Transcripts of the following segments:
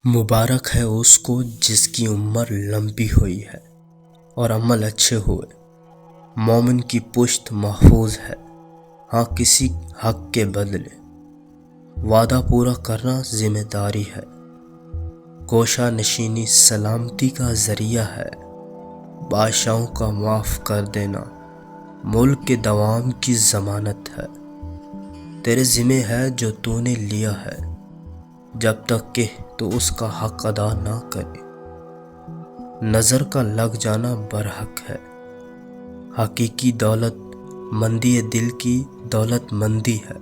مبارک ہے اس کو جس کی عمر لمبی ہوئی ہے اور عمل اچھے ہوئے۔ مومن کی پشت محفوظ ہے، ہاں کسی حق کے بدلے۔ وعدہ پورا کرنا ذمہ داری ہے، گوشہ نشینی سلامتی کا ذریعہ ہے۔ بادشاہوں کا معاف کر دینا ملک کے دوام کی ضمانت ہے۔ تیرے ذمہ ہے جو تو نے لیا ہے، جب تک کہ تو اس کا حق ادا نہ کرے۔ نظر کا لگ جانا برحق ہے، حقیقی دولت مندی دل کی دولت مندی ہے۔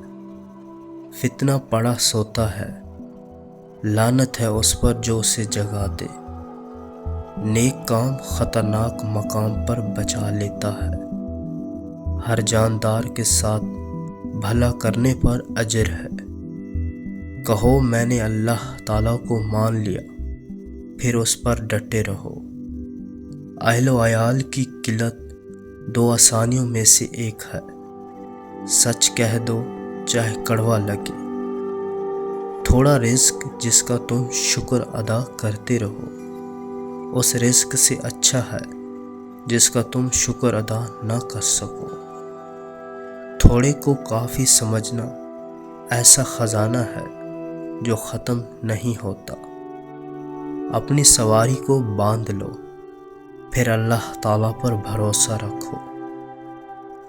فتنہ پڑا سوتا ہے، لعنت ہے اس پر جو اسے جگا دے۔ نیک کام خطرناک مقام پر بچا لیتا ہے، ہر جاندار کے ساتھ بھلا کرنے پر اجر ہے۔ کہو میں نے اللہ تعالیٰ کو مان لیا، پھر اس پر ڈٹے رہو۔ اہل و عیال کی قلت دو آسانیوں میں سے ایک ہے، سچ کہہ دو چاہے کڑوا لگے۔ تھوڑا رزق جس کا تم شکر ادا کرتے رہو، اس رزق سے اچھا ہے جس کا تم شکر ادا نہ کر سکو۔ تھوڑے کو کافی سمجھنا ایسا خزانہ ہے جو ختم نہیں ہوتا۔ اپنی سواری کو باندھ لو، پھر اللہ تعالیٰ پر بھروسہ رکھو۔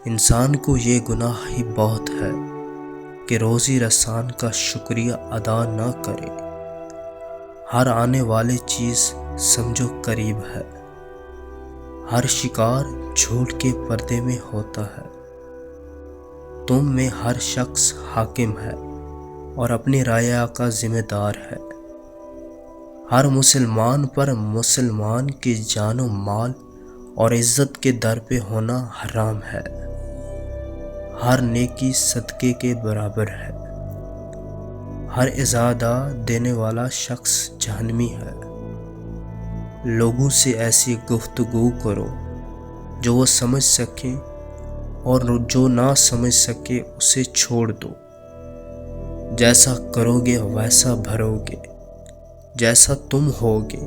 انسان کو یہ گناہ ہی بہت ہے کہ روزی رسان کا شکریہ ادا نہ کرے۔ ہر آنے والی چیز سمجھو قریب ہے، ہر شکار جھوٹ کے پردے میں ہوتا ہے۔ تم میں ہر شخص حاکم ہے اور اپنی رعایا کا ذمہ دار ہے۔ ہر مسلمان پر مسلمان کی جان و مال اور عزت کے در پہ ہونا حرام ہے۔ ہر نیکی صدقے کے برابر ہے، ہر عزادہ دینے والا شخص جہنمی ہے۔ لوگوں سے ایسی گفتگو کرو جو وہ سمجھ سکیں، اور جو نہ سمجھ سکے اسے چھوڑ دو۔ جیسا کرو گے ویسا بھرو گے، جیسا تم ہوگے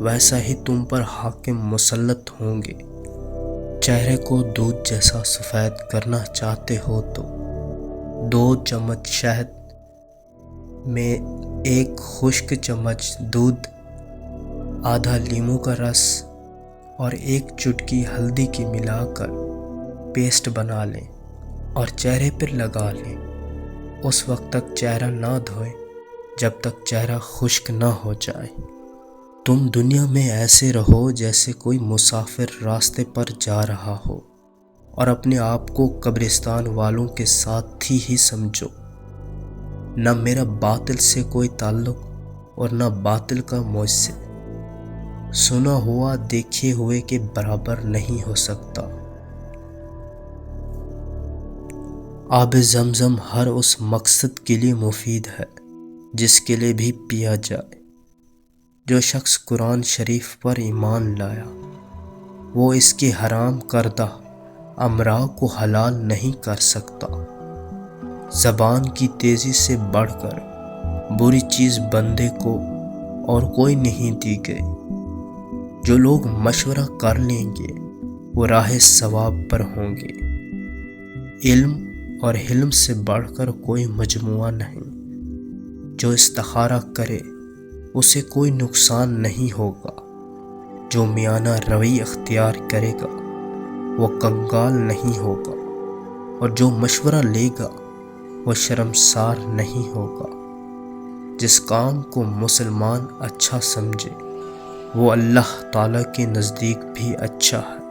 ویسا ہی تم پر حاکم مسلط ہوں گے۔ چہرے کو دودھ جیسا سفید کرنا چاہتے ہو تو 2 چمچ شہد میں 1 خشک چمچ دودھ، آدھا لیموں کا رس اور 1 چٹکی ہلدی کی ملا کر پیسٹ بنا لیں اور چہرے پر لگا لیں۔ اس وقت تک چہرہ نہ دھوئیں جب تک چہرہ خشک نہ ہو جائے۔ تم دنیا میں ایسے رہو جیسے کوئی مسافر راستے پر جا رہا ہو، اور اپنے آپ کو قبرستان والوں کے ساتھی ہی سمجھو۔ نہ میرا باطل سے کوئی تعلق اور نہ باطل کا مجھ سے۔ سنا ہوا دیکھے ہوئے کے برابر نہیں ہو سکتا۔ آب زمزم ہر اس مقصد کے لیے مفید ہے جس کے لیے بھی پیا جائے۔ جو شخص قرآن شریف پر ایمان لایا، وہ اس کے حرام کردہ امراء کو حلال نہیں کر سکتا۔ زبان کی تیزی سے بڑھ کر بری چیز بندے کو اور کوئی نہیں دی گئی۔ جو لوگ مشورہ کر لیں گے وہ راہ ثواب پر ہوں گے۔ علم اور حلم سے بڑھ کر کوئی مجموعہ نہیں۔ جو استخارہ کرے اسے کوئی نقصان نہیں ہوگا۔ جو میانہ روی اختیار کرے گا وہ کنگال نہیں ہوگا، اور جو مشورہ لے گا وہ شرمسار نہیں ہوگا۔ جس کام کو مسلمان اچھا سمجھے وہ اللہ تعالیٰ کے نزدیک بھی اچھا ہے۔